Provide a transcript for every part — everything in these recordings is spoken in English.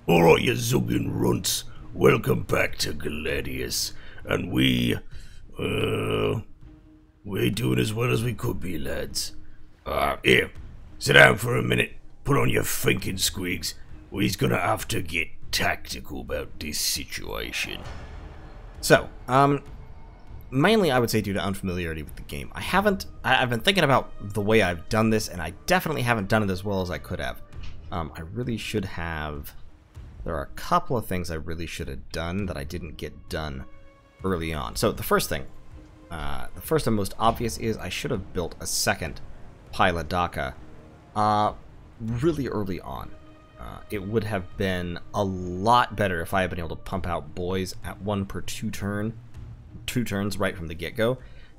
Alright, you zuggin runts. Welcome back to Gladius. And we're doing as well as we could be, lads. Here, sit down for a minute. Put on your thinking squigs. We's gonna have to get tactical about this situation. So, mainly I would say due to unfamiliarity with the game. I've been thinking about the way I've done this, and I definitely haven't done it as well as I could have. I really should have. There are a couple of things I really should have done that I didn't get done early on. So the first thing, the first and most obvious is I should have built a second Pilodaka really early on. It would have been a lot better if I had been able to pump out boys at 1 per 2 turns right from the get-go,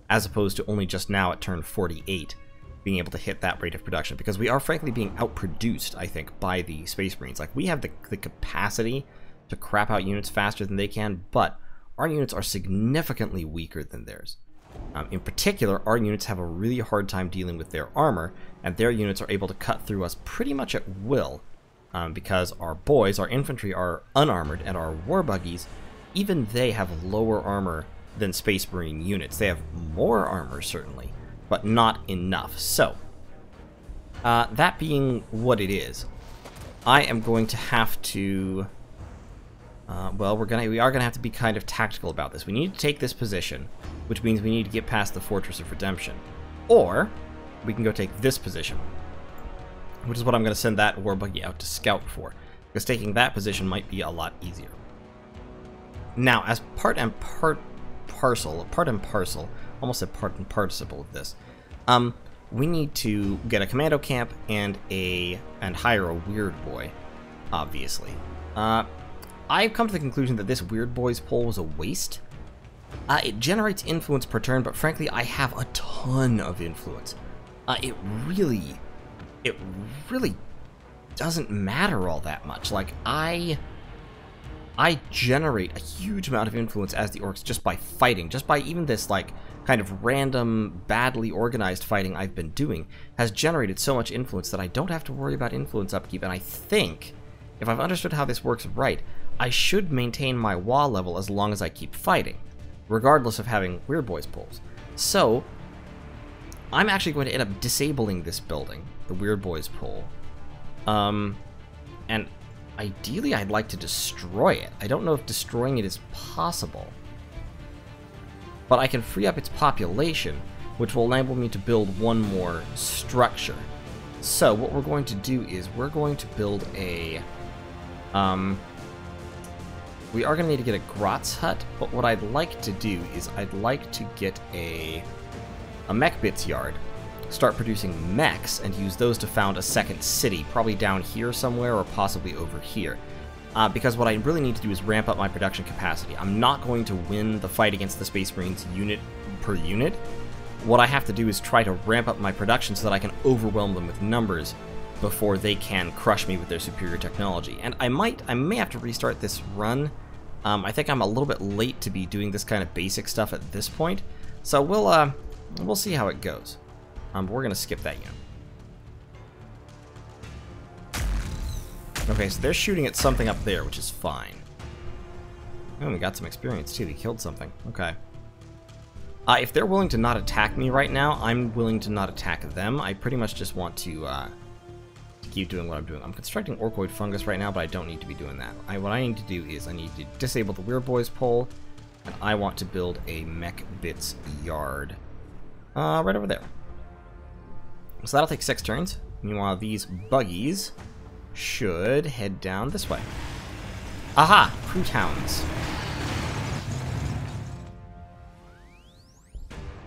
as opposed to only just now at turn 48 being able to hit that rate of production, because we are frankly being outproduced, I think, by the Space Marines. Like, we have the capacity to crap out units faster than they can, but our units are significantly weaker than theirs. In particular, our units have a really hard time dealing with their armor, and their units are able to cut through us pretty much at will, because our boys, our infantry, are unarmored, and our war buggies, even they have lower armor than Space Marine units. They have more armor, certainly, but not enough. So, that being what it is, I am going to have to, well, we are gonna have to be kind of tactical about this. We need to take this position, which means we need to get past the Fortress of Redemption, or we can go take this position, which is what I'm going to send that war buggy out to scout for, because taking that position might be a lot easier. Now, as part and parcel, almost a part and participle of this, we need to get a commando camp and hire a weird boy, obviously. I've come to the conclusion that this weird boy's poll was a waste. It generates influence per turn, but frankly, I have a ton of influence. It really doesn't matter all that much. Like, I generate a huge amount of influence as the Orks just by fighting. Just by even this, like, kind of random, badly organized fighting I've been doing has generated so much influence that I don't have to worry about influence upkeep. And I think, if I've understood how this works right, I should maintain my WAAAAAAAAGH level as long as I keep fighting, regardless of having Weird Boys pulls. So, I'm actually going to end up disabling this building, the Weird Boys pull. And ideally, I'd like to destroy it. I don't know if destroying it is possible, but I can free up its population, which will enable me to build one more structure. So what we're going to do is we're going to build a... we are going to need to get a Grotz hut, but what I'd like to do is I'd like to get a mech bits yard, start producing mechs, and use those to found a second city, probably down here somewhere or possibly over here. Because what I really need to do is ramp up my production capacity. I'm not going to win the fight against the Space Marines unit per unit. What I have to do is try to ramp up my production so that I can overwhelm them with numbers before they can crush me with their superior technology. And I may have to restart this run. I think I'm a little bit late to be doing this kind of basic stuff at this point, so we'll see how it goes. We're gonna skip that unit. Okay, so they're shooting at something up there, which is fine. Oh, we got some experience too. They killed something. Okay. If they're willing to not attack me right now, I'm willing to not attack them. I pretty much just want to keep doing what I'm doing. I'm constructing Orkoid Fungus right now, but I don't need to be doing that. What I need to do is I need to disable the Weird Boys pole, and I want to build a mech bits yard right over there. So that'll take 6 turns. Meanwhile, these buggies should head down this way. Aha! Croutons.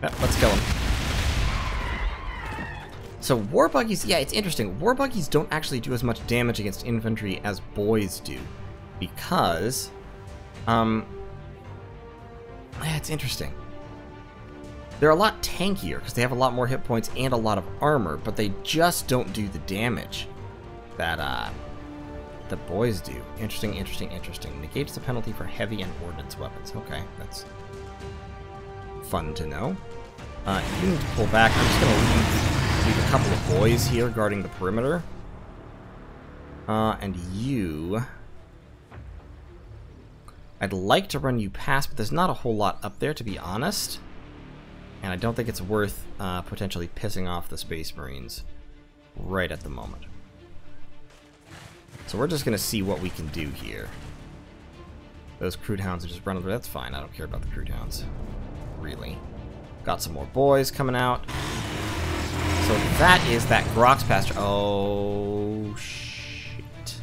Yep, let's kill them. So war buggies, yeah, it's interesting. War buggies don't actually do as much damage against infantry as boys do, because, yeah, it's interesting. They're a lot tankier because they have a lot more hit points and a lot of armor, but they just don't do the damage that the boys do. Interesting, interesting, interesting. Negates the penalty for heavy and ordnance weapons. Okay, that's fun to know. You need to pull back. I'm just going to leave a couple of boys here guarding the perimeter. And you I'd like to run you past, but there's not a whole lot up there, to be honest. And I don't think it's worth potentially pissing off the Space Marines right at the moment. So we're just going to see what we can do here. Those Crude Hounds are just running through. That's fine. I don't care about the Crude Hounds. Really. Got some more boys coming out. So that is that Grox pasture. Oh, shit.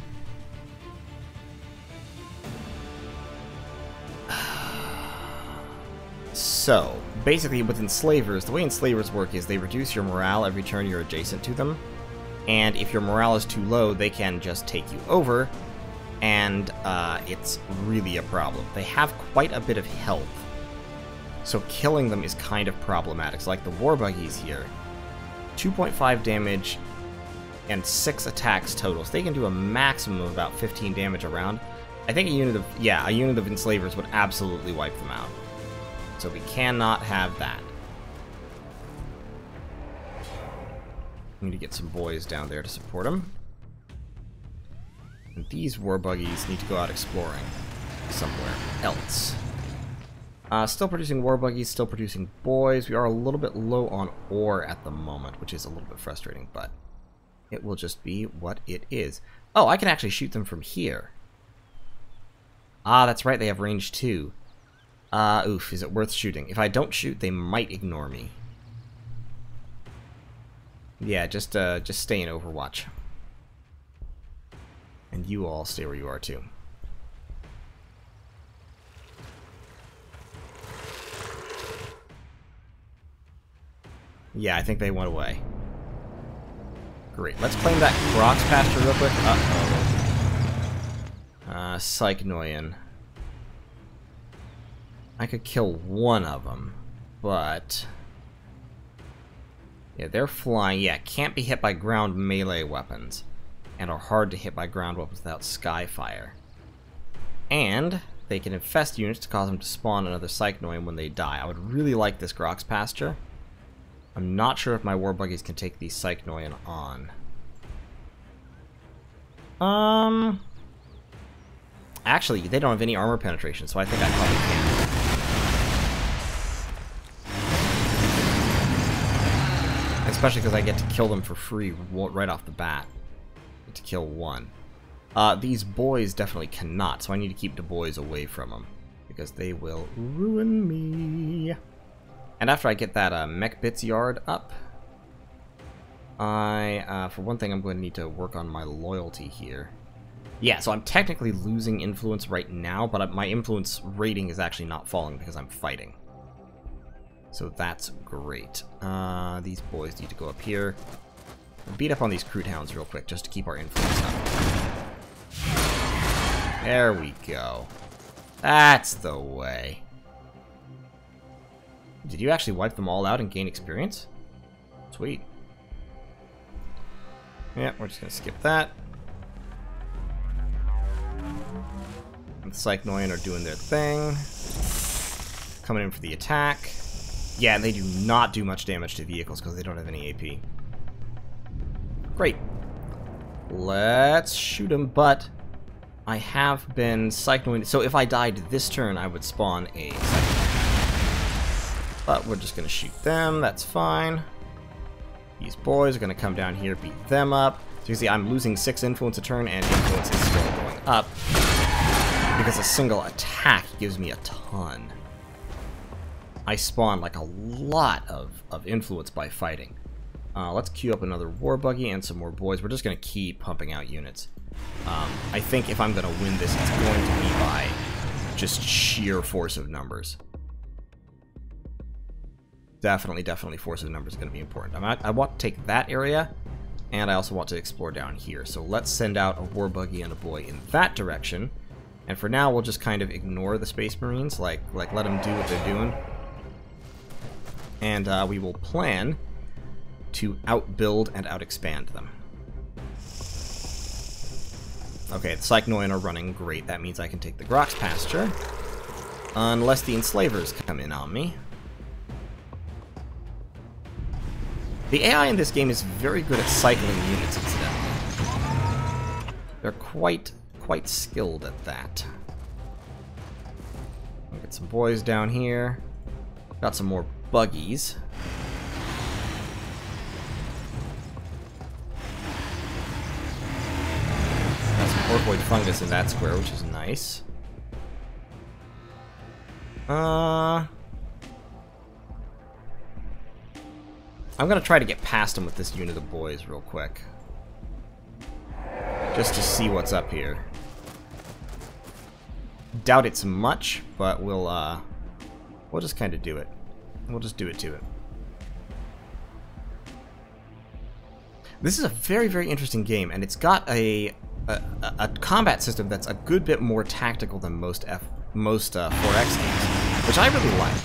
So, basically with Enslavers, the way Enslavers work is they reduce your morale every turn you're adjacent to them. And if your morale is too low, they can just take you over. And it's really a problem. They have quite a bit of health. So killing them is kind of problematic. So like the War Buggies here, 2.5 damage and 6 attacks total. So they can do a maximum of about 15 damage a round. I think a unit of Enslavers would absolutely wipe them out. So we cannot have that. We need to get some boys down there to support them. And these War Buggies need to go out exploring somewhere else. Still producing War Buggies, still producing boys. We are a little bit low on ore at the moment, which is a little bit frustrating, but it will just be what it is. Oh, I can actually shoot them from here. Ah, that's right, they have range 2. Oof, is it worth shooting? If I don't shoot, they might ignore me. Yeah, just stay in Overwatch. And you all stay where you are, too. Yeah, I think they went away. Great. Let's claim that Grox pasture real quick. Uh-oh. Psychnoyan. I could kill one of them, but... yeah, they're flying. Yeah, can't be hit by ground melee weapons. And are hard to hit by ground weapons without Skyfire. And they can infest units to cause them to spawn another Psychnoyan when they die. I would really like this Grox pasture. I'm not sure if my War Buggies can take these Psychnoyan on. Actually, they don't have any armor penetration, so I think I probably can. Especially because I get to kill them for free right off the bat. To kill one. These boys definitely cannot, so I need to keep the boys away from them. Because they will ruin me. And after I get that Mech Bits yard up, for one thing, I'm going to need to work on my loyalty here. Yeah, so I'm technically losing influence right now, but my influence rating is actually not falling because I'm fighting. So that's great. These boys need to go up here. We'll beat up on these Crude Hounds real quick just to keep our influence up. There we go. That's the way. Did you actually wipe them all out and gain experience? Sweet. Yeah, we're just gonna skip that. And the Psychnoyan are doing their thing. Coming in for the attack. Yeah, and they do not do much damage to vehicles because they don't have any AP. Great. Let's shoot them, but I have been Psychnoing. So if I died this turn, I would spawn a Psychnoid. But we're just going to shoot them. That's fine. These boys are going to come down here, beat them up. So you see, I'm losing 6 influence a turn, and influence is still going up. Because a single attack gives me a ton. I spawn like a lot of influence by fighting. Let's queue up another War Buggy and some more boys. We're just going to keep pumping out units. I think if I'm going to win this, it's going to be by just sheer force of numbers. Definitely force of numbers is going to be important. I want to take that area, and I also want to explore down here. So let's send out a War Buggy and a boy in that direction. And for now, we'll just kind of ignore the Space Marines, like let them do what they're doing. And we will plan to outbuild and outexpand them. Okay, the Psychnoyan are running great. That means I can take the Grox pasture. Unless the Enslavers come in on me. The AI in this game is very good at cycling units, incidentally. They're quite skilled at that. Get some boys down here. Got some more buggies. Got some Orkoid fungus in that square, which is nice. I'm gonna try to get past him with this unit of boys real quick. Just to see what's up here. Doubt it's much, but we'll just kind of do it. We'll just do it to it. This is a very, very interesting game, and it's got a combat system that's a good bit more tactical than most 4X games, which I really like.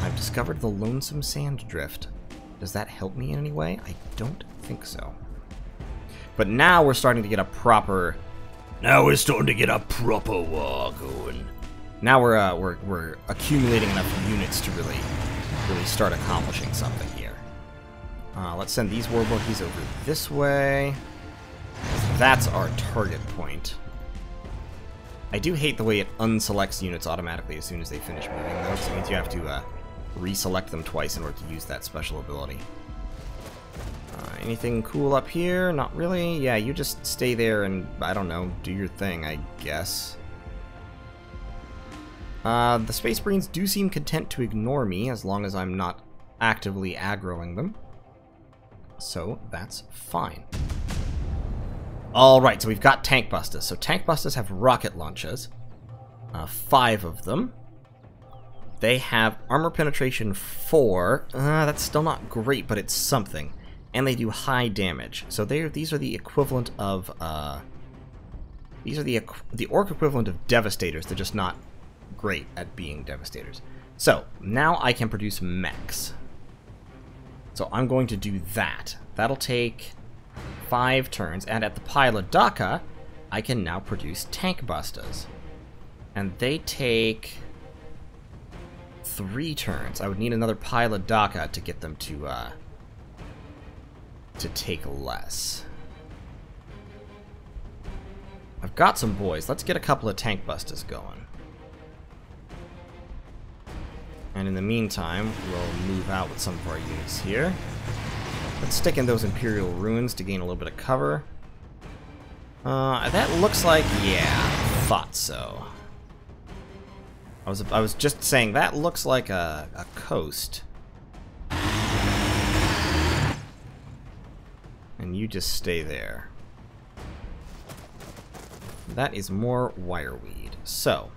I've discovered the Lonesome Sand Drift. Does that help me in any way? I don't think so. But now we're starting to get a proper... Now we're starting to get a proper war going. Now we're accumulating enough units to really start accomplishing something here. Let's send these war buggies over this way. That's our target point. I do hate the way it unselects units automatically as soon as they finish moving, though. So it means you have to reselect them twice in order to use that special ability. Anything cool up here? Not really. Yeah, you just stay there and, I don't know, do your thing, I guess. The Space Marines do seem content to ignore me as long as I'm not actively aggroing them. So, that's fine. Alright, so we've got Tank Busters. So Tank Busters have rocket launchers. 5 of them. They have armor penetration 4. That's still not great, but it's something. And they do high damage. So these are the equivalent of these are the Orc equivalent of Devastators. They're just not great at being Devastators. So now I can produce mechs. So I'm going to do that. That'll take 5 turns, and at the Pile of Daka, I can now produce Tank Busters. And they take 3 turns. I would need another Pile of Daka to get them to take less. I've got some boys. Let's get a couple of Tank Busters going. And in the meantime, we'll move out with some of our units here. Let's stick in those Imperial Ruins to gain a little bit of cover. That looks like... yeah, thought so. I was just saying, that looks like a coast. And you just stay there. That is more wireweed. So,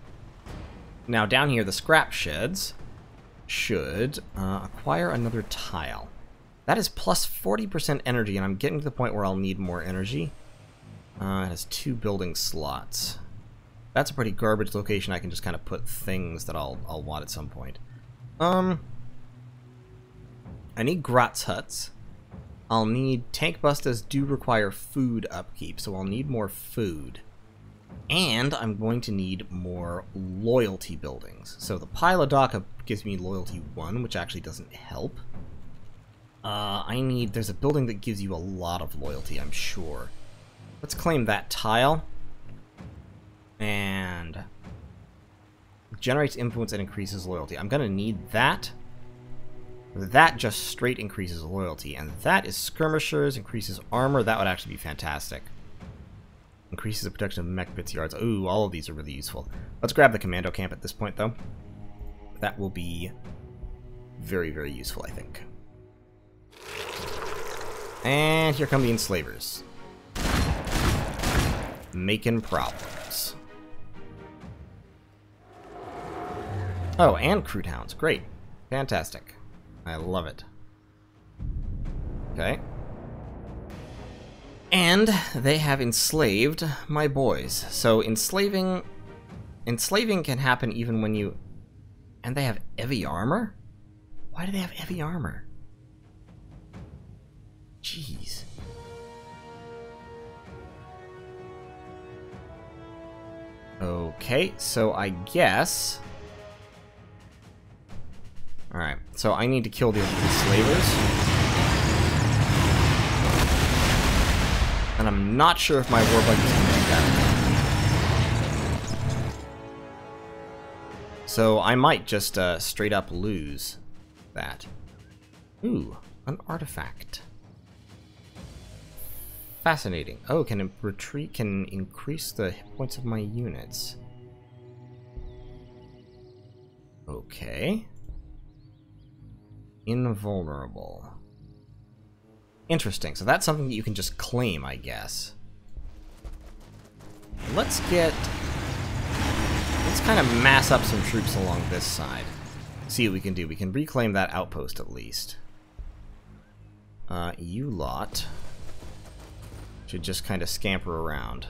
now down here, the scrap sheds should acquire another tile. That is plus 40% energy, and I'm getting to the point where I'll need more energy. It has 2 building slots. That's a pretty garbage location. I can just kind of put things that I'll want at some point. I need Grotz huts. I'll need... Tank Busters do require food upkeep, so I'll need more food. And I'm going to need more loyalty buildings. So the Pile of Daka gives me loyalty 1, which actually doesn't help. There's a building that gives you a lot of loyalty, I'm sure. Let's claim that tile. And... generates influence and increases loyalty. I'm gonna need that. That just straight increases loyalty. And that is skirmishers, increases armor. That would actually be fantastic. Increases the protection of mech bits yards. Ooh, all of these are really useful. Let's grab the commando camp at this point, though. That will be very, very useful, I think. And here come the enslavers. Making problems. Oh, and crude hounds. Great. Fantastic. I love it. Okay. And they have enslaved my boys. So enslaving can happen even when you... And they have heavy armor? Why do they have heavy armor? Jeez. Okay, so I guess... Alright, so I need to kill the enslavers. And I'm not sure if my war buggies can do that. So I might just straight up lose that. Ooh, an artifact. Fascinating. Oh, can it retreat? Can increase the hit points of my units. Okay. Invulnerable. Interesting. So that's something that you can just claim, I guess. Let's kind of mass up some troops along this side. See what we can do. We can reclaim that outpost at least. You lot should just kind of scamper around.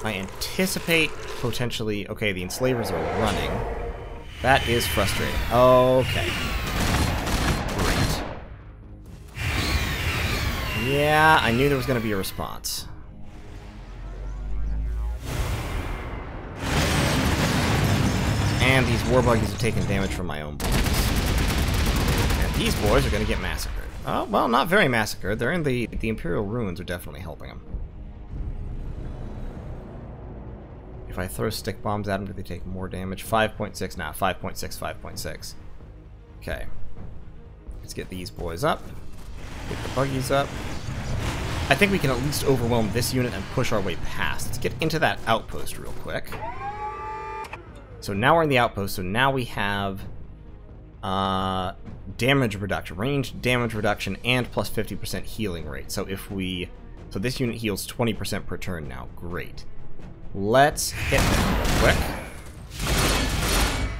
I anticipate potentially... Okay, the enslavers are running. That is frustrating. Okay. Great. Yeah, I knew there was going to be a response. And these war buggies are taking damage from my own boys. And these boys are going to get massacred. Oh, well, not very massacred. They're in the Imperial ruins are definitely helping them. If I throw stick bombs at them, do they take more damage? 5.6 now. 5.6, 5.6. Okay. Let's get these boys up. Get the buggies up. I think we can at least overwhelm this unit and push our way past. Let's get into that outpost real quick. So now we're in the outpost, so now we have damage reduction, ranged damage reduction, and plus 50% healing rate. So if we... So this unit heals 20% per turn now. Great. Let's hit them real quick.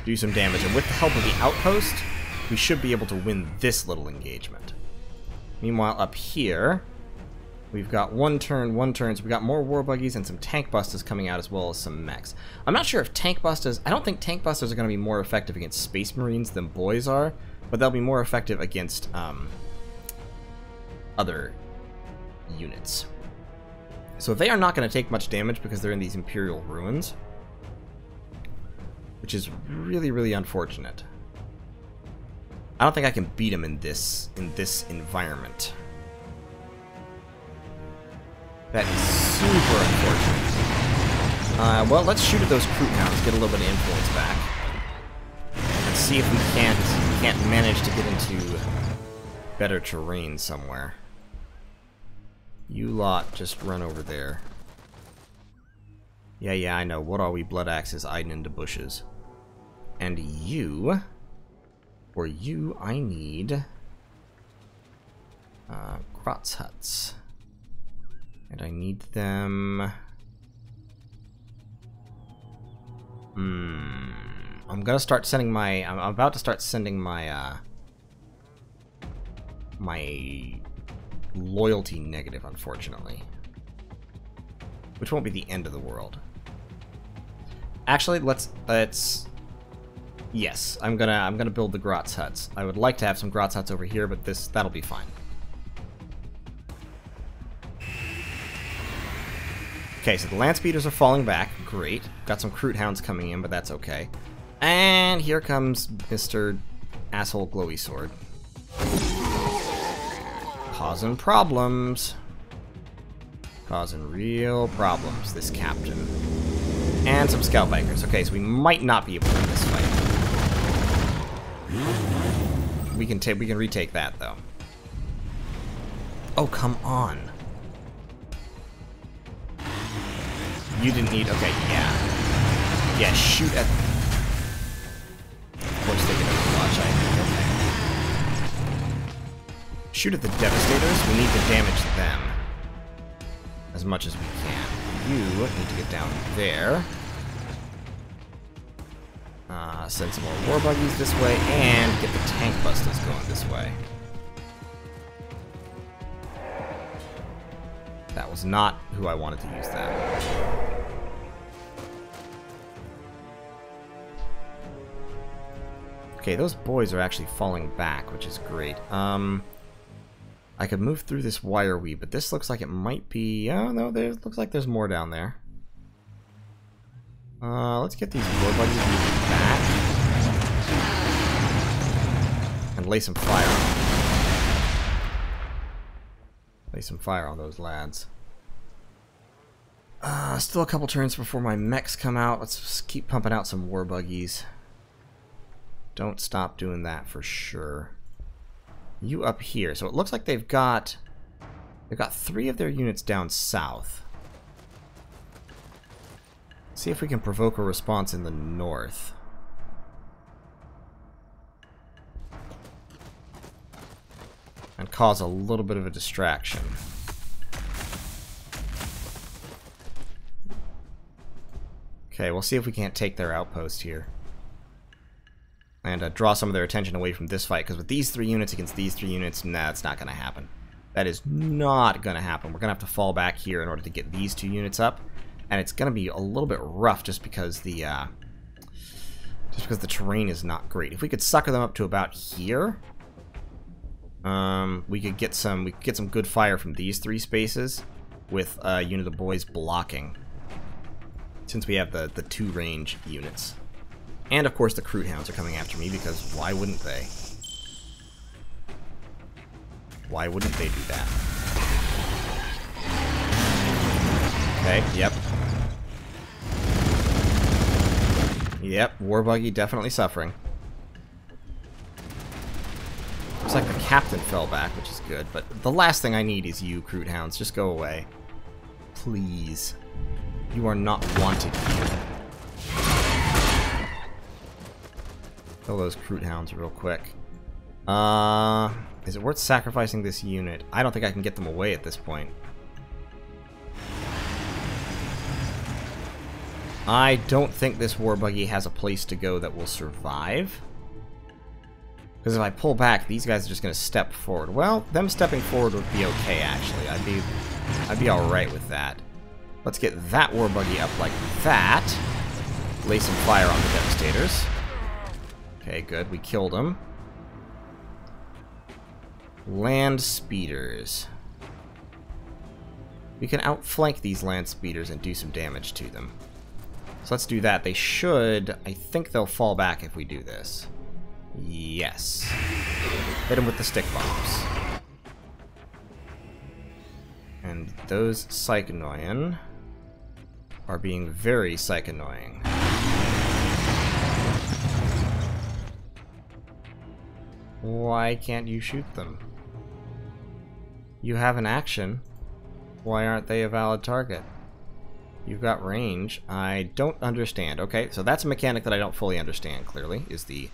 Do some damage, and with the help of the outpost, we should be able to win this little engagement. Meanwhile, up here, we've got one turn, so we've got more war buggies and some tank busters coming out, as well as some mechs. I'm not sure if tank busters... I don't think tank busters are going to be more effective against space marines than boys are, but they'll be more effective against other units. So they are not going to take much damage because they're in these Imperial ruins, which is really, really unfortunate. I don't think I can beat them in this environment. That is super unfortunate. Well, let's shoot at those Kroot Hounds, get a little bit of influence back. Let's see if we can't manage to get into better terrain somewhere. You lot just run over there. Yeah, I know. What are we blood axes hiding into bushes? And you... For you, I need... Grotz huts. And I need them... I'm gonna start sending my... I'm about to start sending my, my loyalty negative, unfortunately. Which won't be the end of the world. Actually, let's... Yes, I'm gonna build the Grotz huts. I would like to have some Grotz huts over here, but that'll be fine. Okay, so the land speeders are falling back. Great. Got some Kroot Hounds coming in, but that's okay. And here comes Mr. Asshole Glowy Sword. Causing problems. Causing real problems, this captain. And some Scout Bikers. Okay, so we might not be able to win this fight. We can retake that, though. Oh, come on. You didn't need... Okay, yeah. Yeah, shoot at... Of course they can overwatch, okay. Shoot at the Devastators. We need to damage them as much as we can. You need to get down there. Send some more war buggies this way, and get the tank busters going this way. That was not who I wanted to use that. Okay, those boys are actually falling back, which is great. I could move through this wire weave, but this looks like it might be... Oh, no, looks like there's more down there. Let's get these war buggies moving back. And lay some fire on them. Lay some fire on those lads. Still a couple turns before my mechs come out. Let's just keep pumping out some war buggies. Don't stop doing that for sure. You up here. So it looks like they've got 3 of their units down south. See if we can provoke a response in the north. And cause a little bit of a distraction. Okay, we'll see if we can't take their outpost here. And draw some of their attention away from this fight, because with these 3 units against these 3 units, nah, it's not going to happen. That is not going to happen. We're going to have to fall back here in order to get these 2 units up. And it's going to be a little bit rough just because the terrain is not great. If we could sucker them up to about here, we could get some good fire from these 3 spaces with a unit of boys blocking. Since we have the 2 range units. And of course the Crude Hounds are coming after me, because why wouldn't they? Why wouldn't they do that? Okay, yep. Yep, War Buggy definitely suffering. Looks like the captain fell back, which is good, but the last thing I need is you, Crude Hounds. Just go away. Please. You are not wanted here. Kill those Crude Hounds real quick. Is it worth sacrificing this unit? I don't think I can get them away at this point. I don't think this War Buggy has a place to go that will survive. Because if I pull back, these guys are just going to step forward. Well, them stepping forward would be okay, actually. I'd be alright with that. Let's get that War Buggy up like that. Lay some fire on the Devastators. Okay, good. We killed them. Land Speeders. We can outflank these Land Speeders and do some damage to them. So let's do that. They should... I think they'll fall back if we do this. Yes. Hit them with the stick bombs. And those Psychonoyan are being very Psychonoying. Why can't you shoot them? You have an action. Why aren't they a valid target? You've got range. I don't understand. Okay, so that's a mechanic that I don't fully understand, clearly, is the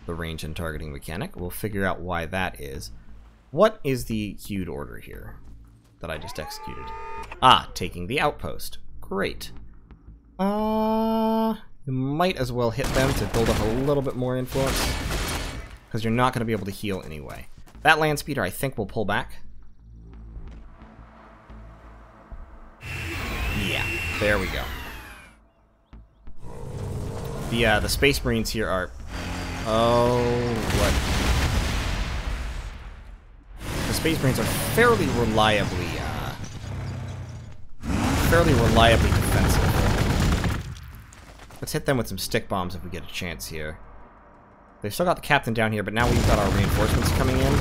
range and targeting mechanic. We'll figure out why that is. What is the queued order here that I just executed? Ah, taking the outpost. Great. You might as well hit them to build up a little bit more influence, because you're not going to be able to heal anyway. That Land Speeder, I think, will pull back. Yeah, there we go. The Space Marines here are... Oh, what? The Space Marines are fairly reliably defensive. Let's hit them with some stick bombs if we get a chance here. They've still got the captain down here, but now we've got our reinforcements coming in,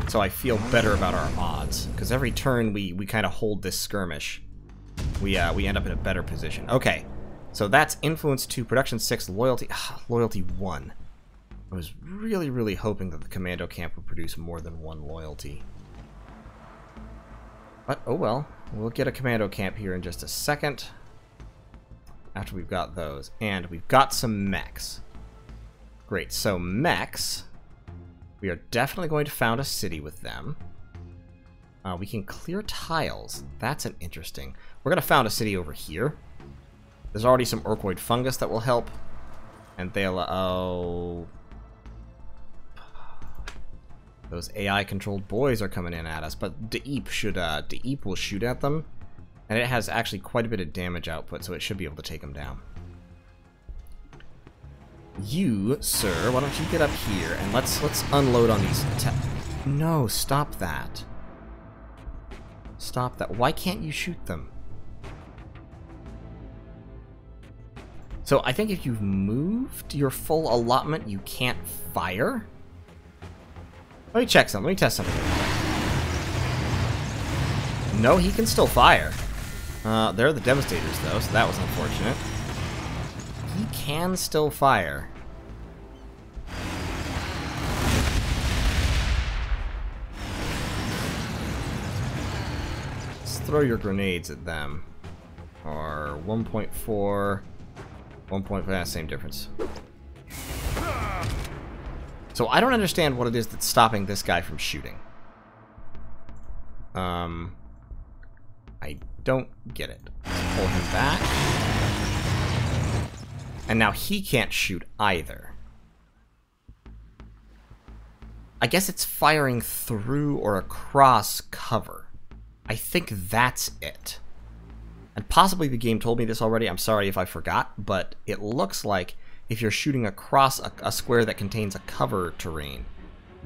so I feel better about our odds. Because every turn we kind of hold this skirmish, we end up in a better position. Okay, so that's influence 2, production 6, loyalty, loyalty 1. I was really hoping that the commando camp would produce more than 1 loyalty. But, oh well. We'll get a commando camp here in just a second. After we've got those. And we've got some mechs. Great, so mechs. We are definitely going to found a city with them. We can clear tiles. That's an interesting... We're going to found a city over here. There's already some Orkoid fungus that will help. And they'll... Oh... Those AI-controlled boys are coming in at us, but Deep will shoot at them, and it has actually quite a bit of damage output, so it should be able to take them down. You, sir, why don't you get up here, and let's unload on these... No, stop that. Stop that. Why can't you shoot them? So I think if you've moved your full allotment, you can't fire? Let me check something. Let me test something. No, he can still fire. There are the Devastators, though, so that was unfortunate. He can still fire. Let's throw your grenades at them. Or 1.4... 1.5, same difference. So I don't understand what it is that's stopping this guy from shooting. I don't get it. Let's pull him back. And now he can't shoot either. I guess it's firing through or across cover. I think that's it. And possibly the game told me this already, I'm sorry if I forgot, but it looks like if you're shooting across a square that contains a cover terrain,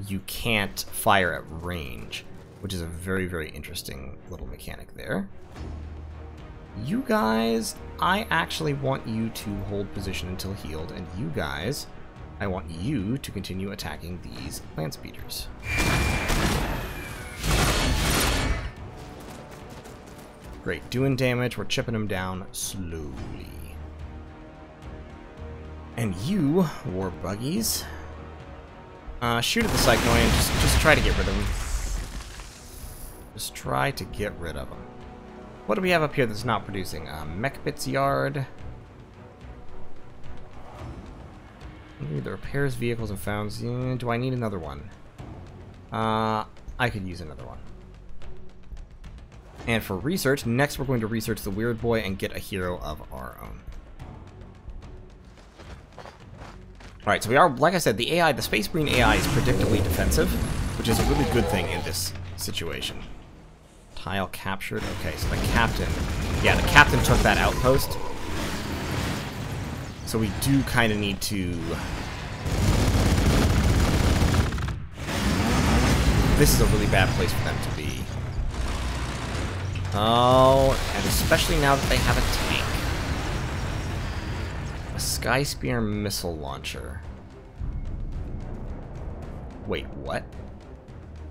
you can't fire at range, which is a very, very interesting little mechanic there. You guys, I actually want you to hold position until healed, and you guys, I want you to continue attacking these lance beaters. Great, doing damage, we're chipping them down slowly. And you, war buggies, shoot at the Cycloid, just try to get rid of them. Just try to get rid of them. What do we have up here that's not producing? Mech Bits Yard. The repairs vehicles and founds. Do I need another one? I could use another one. And for research, next we're going to research the Weird Boy and get a hero of our own. Alright, so we are, like I said, the AI, the Space Marine AI is predictably defensive, which is a really good thing in this situation. Tile captured. Okay, so the captain... Yeah, the captain took that outpost. So we do kind of need to... This is a really bad place for them to be. Oh, and especially now that they have a tank. A Sky Spear missile launcher. Wait, what?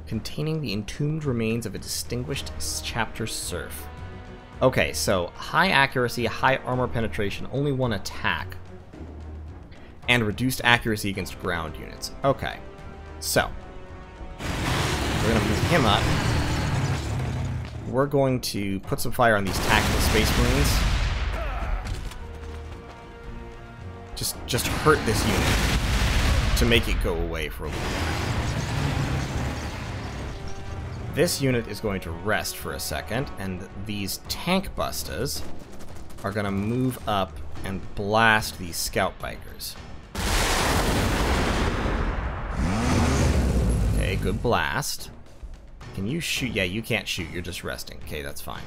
Containing the entombed remains of a distinguished chapter serf. Okay, so high accuracy, high armor penetration, only one attack. And reduced accuracy against ground units. Okay, so we're gonna move him up. We're going to put some fire on these tactical Space Marines. Just hurt this unit to make it go away for a little while. This unit is going to rest for a second, and these tank bustas are going to move up and blast these scout bikers. Okay, good blast. Can you shoot? Yeah, you can't shoot. You're just resting. Okay, that's fine.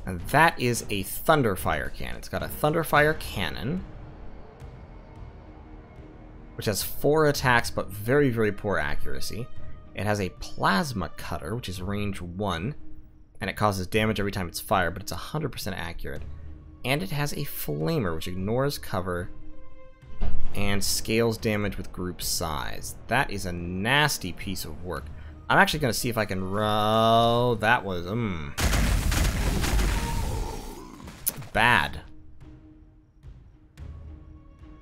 And that is a Thunderfire cannon. It's got a Thunderfire cannon, which has 4 attacks but very, very poor accuracy. It has a Plasma Cutter, which is range 1, and it causes damage every time it's fired, but it's 100% accurate. And it has a Flamer, which ignores cover and scales damage with group size. That is a nasty piece of work. I'm actually going to see if I can roll. That was, bad.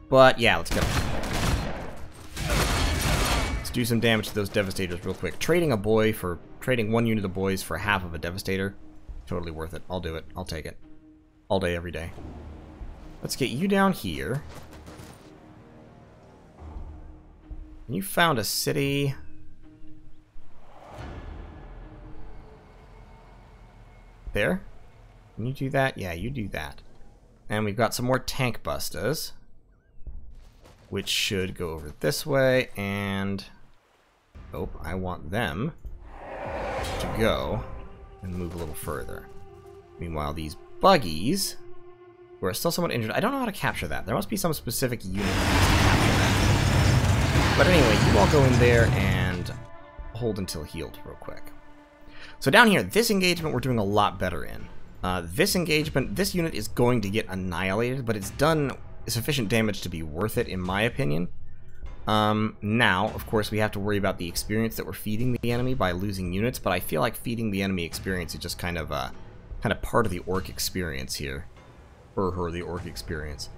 But, yeah, let's go. Let's do some damage to those Devastators real quick. Trading one unit of boys for half of a Devastator. Totally worth it. I'll do it. I'll take it. All day, every day. Let's get you down here. You found a city. There? Can you do that? Yeah, you do that. And we've got some more tank bustas, which should go over this way, and... Oh, I want them to go and move a little further. Meanwhile, these buggies, who are still somewhat injured, I don't know how to capture that. There must be some specific unit that needs to capture that. But anyway, you all go in there and hold until healed real quick. So down here, this engagement we're doing a lot better in. This engagement, this unit is going to get annihilated, but it's done sufficient damage to be worth it, in my opinion. Now, of course, we have to worry about the experience that we're feeding the enemy by losing units, but I feel like feeding the enemy experience is just kind of part of the orc experience here. The orc experience.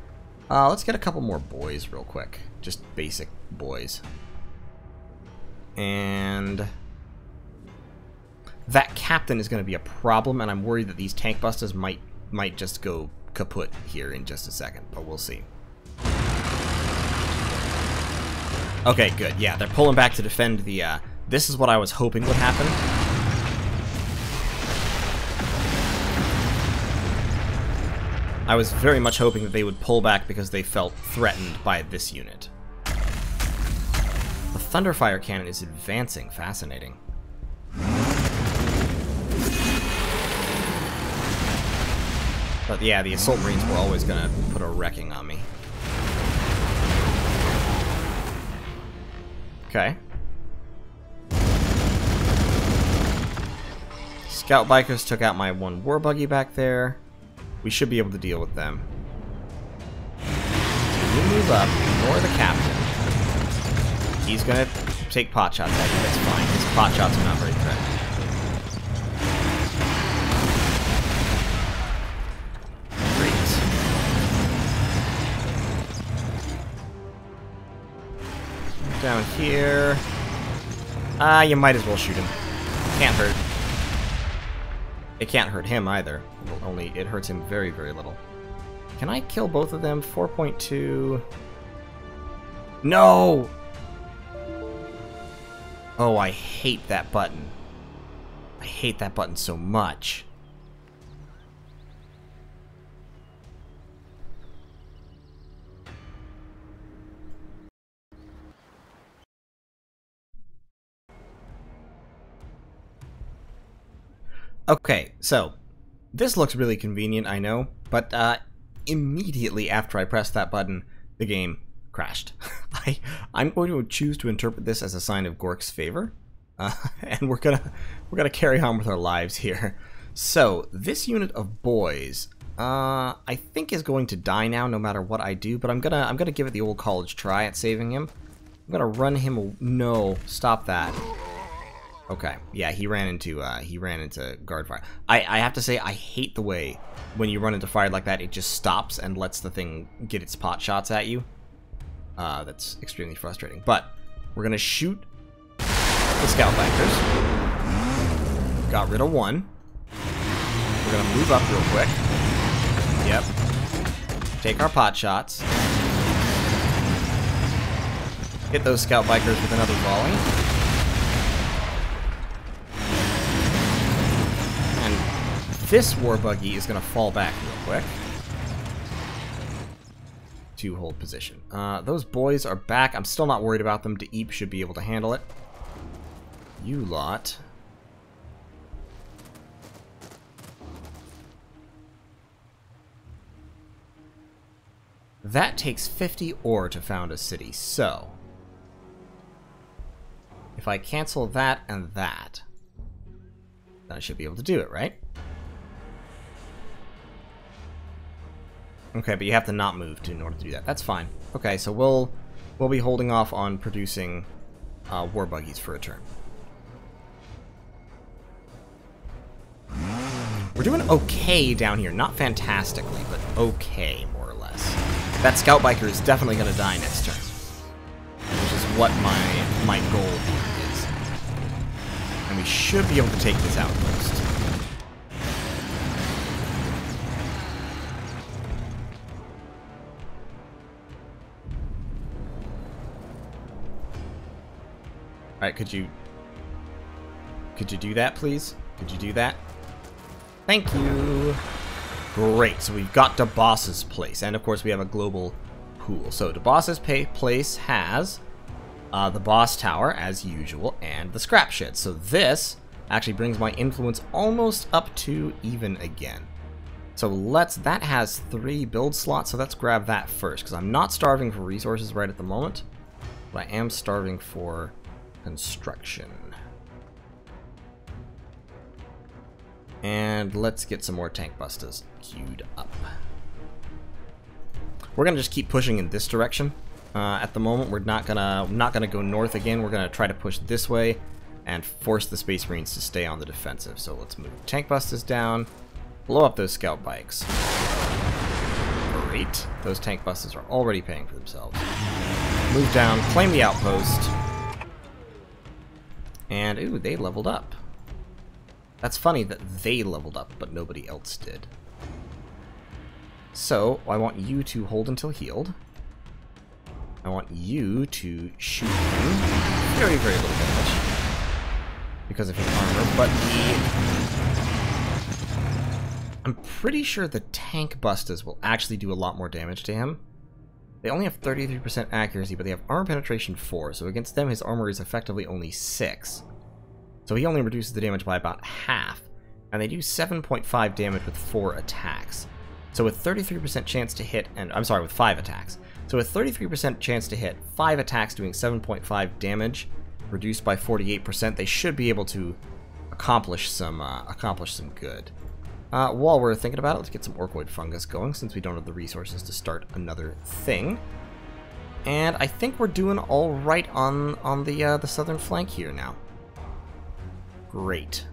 Let's get a couple more boys real quick. Just basic boys. And that captain is going to be a problem, and I'm worried that these tank busters might just go kaput here in just a second, but we'll see. Okay, good. Yeah, they're pulling back to defend the, this is what I was hoping would happen. I was very much hoping that they would pull back because they felt threatened by this unit. The Thunderfire Cannon is advancing. Fascinating. But yeah, the Assault Marines were always going to put a wrecking on me. Okay. Scout Bikers took out my one war buggy back there. We should be able to deal with them. You move up, ignore the captain. He's gonna take pot shots at you, that's fine. His pot shots are not very threatening. Great. Down here. You might as well shoot him. Can't hurt. It can't hurt him either. Only it hurts him very, very little. Can I kill both of them? 4.2. No! Oh, I hate that button. I hate that button so much. Okay, so this looks really convenient, I know, but immediately after I pressed that button, the game crashed. I'm going to choose to interpret this as a sign of Gork's favor, and we're gonna carry on with our lives here. So this unit of boys, I think is going to die now, no matter what I do. But I'm gonna give it the old college try at saving him. I'm gonna run him. No, stop that. Okay, yeah, he ran into guard fire. I have to say, I hate the way when you run into fire like that, it just stops and lets the thing get its pot shots at you. That's extremely frustrating. But we're gonna shoot the scout bikers. Got rid of one. We're gonna move up real quick. Yep. Take our pot shots. Hit those scout bikers with another volley. This war buggy is going to fall back real quick to hold position. Those boys are back. I'm still not worried about them. Deep should be able to handle it. You lot. That takes 50 ore to found a city, so if I cancel that and that, then I should be able to do it, right? Okay, but you have to not move in order to do that. That's fine. Okay, so we'll be holding off on producing war buggies for a turn. We're doing okay down here. Not fantastically, but okay, more or less. That scout biker is definitely going to die next turn, which is what my goal here is. And we should be able to take this outpost. Alright, could you do that, please? Could you do that? Thank you! Great, so we've got DeBoss's place, and of course we have a global pool. So DeBoss's place has the boss tower, as usual, and the scrap shed. So this actually brings my influence almost up to even again. So that has 3 build slots, so let's grab that first, because I'm not starving for resources right at the moment, but I am starving for construction. And let's get some more tank busters queued up. We're gonna just keep pushing in this direction At the moment, we're not gonna go north again. We're gonna try to push this way and force the Space Marines to stay on the defensive. So let's move tank busters down, blow up those scout bikes. Great. Those tank busters are already paying for themselves. Move down, claim the outpost. And, ooh, they leveled up. That's funny that they leveled up, but nobody else did. So, I want you to hold until healed. I want you to shoot him. Very, very little damage. Because of his armor, but I'm pretty sure the tank busters will actually do a lot more damage to him. They only have 33% accuracy, but they have armor penetration 4, so against them his armor is effectively only 6. So he only reduces the damage by about half, and they do 7.5 damage with 4 attacks. So with 33% chance to hit, and I'm sorry, with 5 attacks. So with 33% chance to hit, 5 attacks doing 7.5 damage, reduced by 48%, they should be able to accomplish some good. While we're thinking about it, let's get some Orkoid fungus going, since we don't have the resources to start another thing. And I think we're doing all right on the southern flank here now. Great.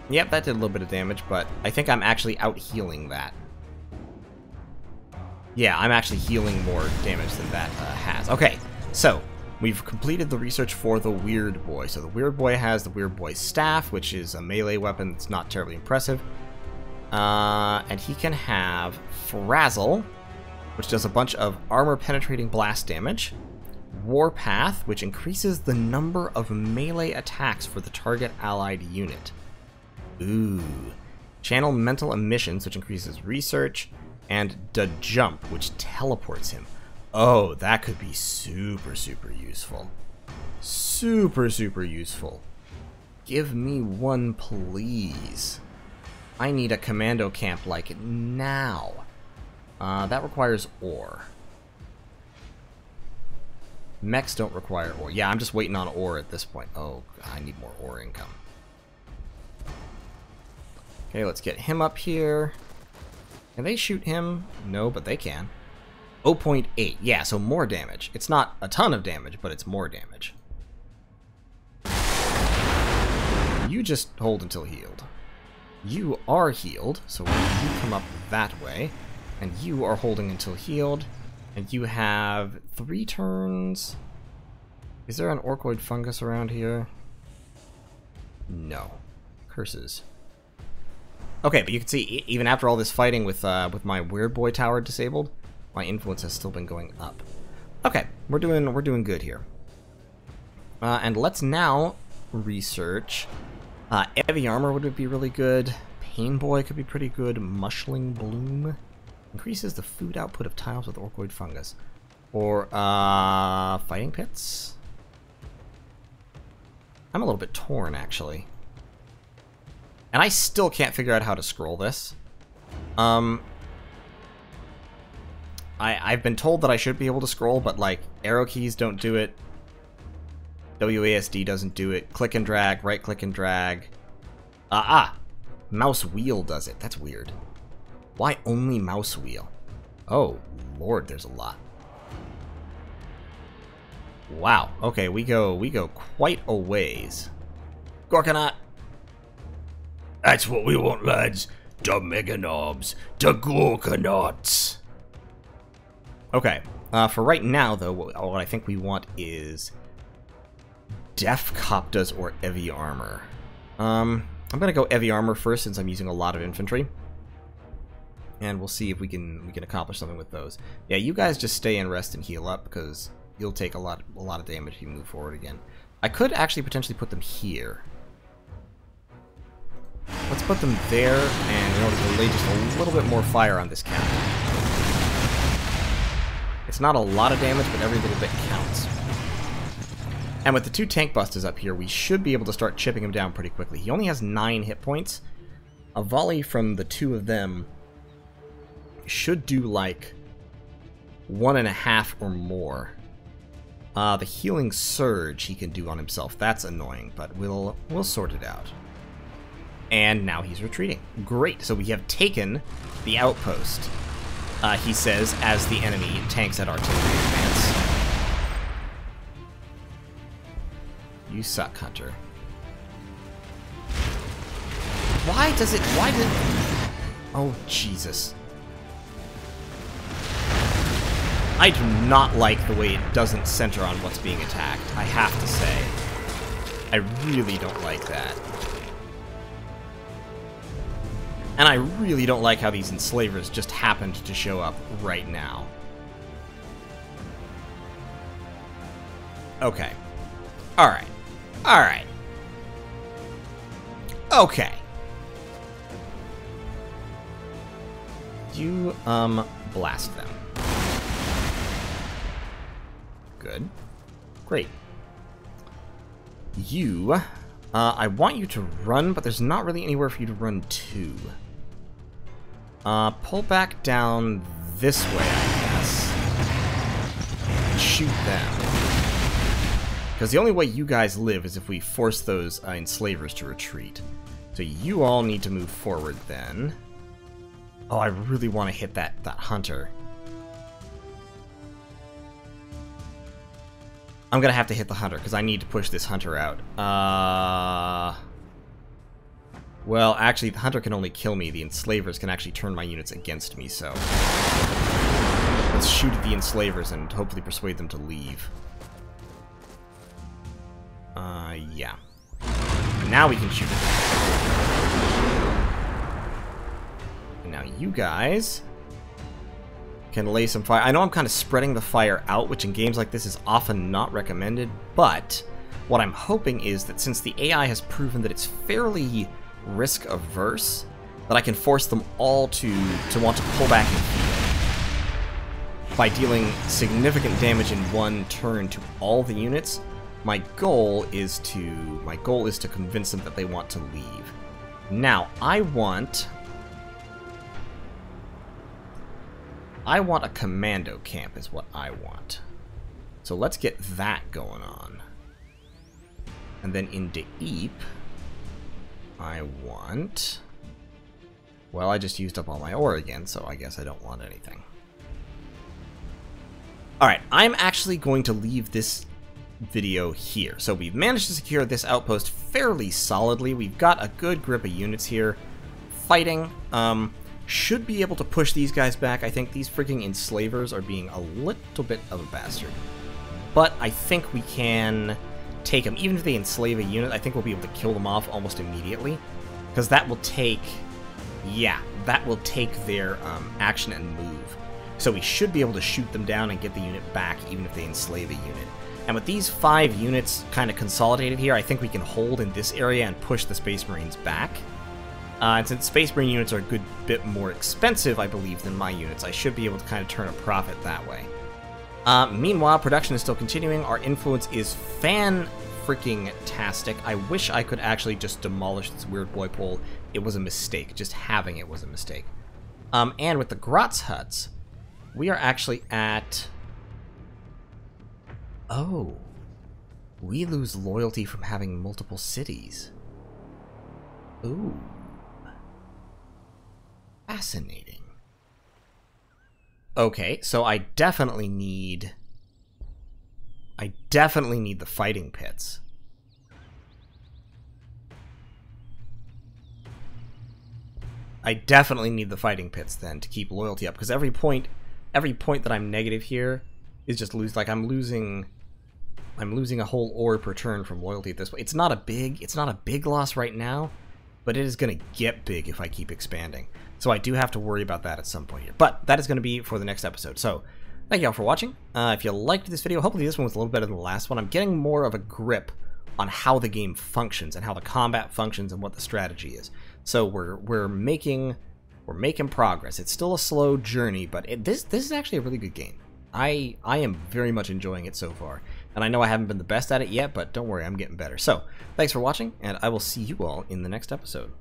Yep, that did a little bit of damage, but I think I'm actually out-healing that. Yeah, I'm actually healing more damage than that has. Okay, so we've completed the research for the Weird Boy. So the Weird Boy has the Weird Boy Staff, which is a melee weapon that's not terribly impressive. And he can have Frazzle, which does a bunch of armor-penetrating blast damage. Warpath, which increases the number of melee attacks for the target allied unit. Ooh. Channel Mental Emissions, which increases research. And the Jump, which teleports him. Oh, that could be super, super useful. Super, super useful. Give me one, please. I need a commando camp like now. That requires ore. Mechs don't require ore. Yeah, I'm just waiting on ore at this point. Oh, I need more ore income. Okay, let's get him up here. Can they shoot him? No, but they can. 0.8. Yeah, so more damage. It's not a ton of damage, but it's more damage. You just hold until healed. You are healed, so you come up that way. And you are holding until healed. And you have 3 turns. Is there an Orkoid fungus around here? No. Curses. Okay, but you can see, even after all this fighting with my Weird Boy tower disabled, my influence has still been going up. Okay, we're doing good here. And let's now research. Heavy Armor would be really good. Pain Boy could be pretty good. Mushling Bloom increases the food output of tiles with Orkoid fungus. Or Fighting Pits. I'm a little bit torn, actually. And I still can't figure out how to scroll this. I've been told that I should be able to scroll, but like arrow keys don't do it. WASD doesn't do it. Click and drag, right click and drag. Mouse wheel does it. That's weird. Why only mouse wheel? Oh, Lord, there's a lot. Wow. Okay, we go quite a ways. Gorkanaut. That's what we want, lads. The mega knobs. The Gorkanauts. Okay. For right now, though, what I think we want is Def Coptas or Heavy Armor. I'm gonna go Heavy Armor first since I'm using a lot of infantry. And we'll see if we can accomplish something with those. Yeah, you guys just stay and rest and heal up because you'll take a lot of damage if you move forward again. I could actually potentially put them here. Let's put them there, and in order to lay just a little bit more fire on this counter. It's not a lot of damage, but every little bit counts. And with the 2 tank busters up here, we should be able to start chipping him down pretty quickly. He only has 9 hit points. A volley from the 2 of them should do like 1.5 or more. The healing surge he can do on himself. That's annoying, but we'll sort it out. And now he's retreating. Great, so we have taken the outpost, he says, as the enemy tanks at artillery advance. You suck, Hunter. Why did... Oh, Jesus. I do not like the way it doesn't center on what's being attacked, I have to say. I really don't like that. And I really don't like how these enslavers just happened to show up right now. Okay. Alright. Alright. Okay. You, blast them. Good. Great. You, I want you to run, but there's not really anywhere for you to run to. Pull back down this way, I guess. And shoot them. Because the only way you guys live is if we force those enslavers to retreat. So you all need to move forward then. Oh, I really want to hit that hunter. I'm gonna have to hit the hunter, because I need to push this hunter out. Well, actually, the hunter can only kill me. The enslavers can actually turn my units against me, so... Let's shoot at the enslavers and hopefully persuade them to leave. Yeah. Now we can shoot at them. And now you guys can lay some fire. I know I'm kind of spreading the fire out, which in games like this is often not recommended, but what I'm hoping is that since the AI has proven that it's fairly risk-averse, that I can force them all to want to pull back and heal. By dealing significant damage in one turn to all the units, my goal is to convince them that they want to leave. Now, I want a commando camp is what I want. So let's get that going on. And then in Deep, I want... Well, I just used up all my ore again, so I guess I don't want anything. Alright, I'm actually going to leave this video here. So we've managed to secure this outpost fairly solidly. We've got a good grip of units here. Fighting, should be able to push these guys back. I think these freaking enslavers are being a little bit of a bastard. But I think we can take them. Even if they enslave a unit, I think we'll be able to kill them off almost immediately. Because that will take... Yeah, that will take their action and move. So we should be able to shoot them down and get the unit back, even if they enslave a unit. And with these 5 units kind of consolidated here, I think we can hold in this area and push the Space Marines back. And since Space Marine units are a good bit more expensive, I believe, than my units, I should be able to kind of turn a profit that way. Meanwhile, production is still continuing. Our influence is fan-freaking-tastic. I wish I could actually just demolish this weird boy pole. It was a mistake. Just having it was a mistake. And with the Grotz huts, we are actually at... Oh. We lose loyalty from having multiple cities. Ooh. Fascinating. Okay, so I definitely need the fighting pits. I definitely need the fighting pits then to keep loyalty up, because every point that I'm negative here is just I'm losing a whole ore per turn from loyalty at this point. It's not a big loss right now, but it is going to get big if I keep expanding. So I do have to worry about that at some point here. But that is going to be for the next episode. So thank you all for watching. If you liked this video, hopefully this one was a little better than the last one. I'm getting more of a grip on how the game functions and how the combat functions and what the strategy is. So we're making progress. It's still a slow journey, but this is actually a really good game. I am very much enjoying it so far. And I know I haven't been the best at it yet, but don't worry, I'm getting better. So, thanks for watching, and I will see you all in the next episode.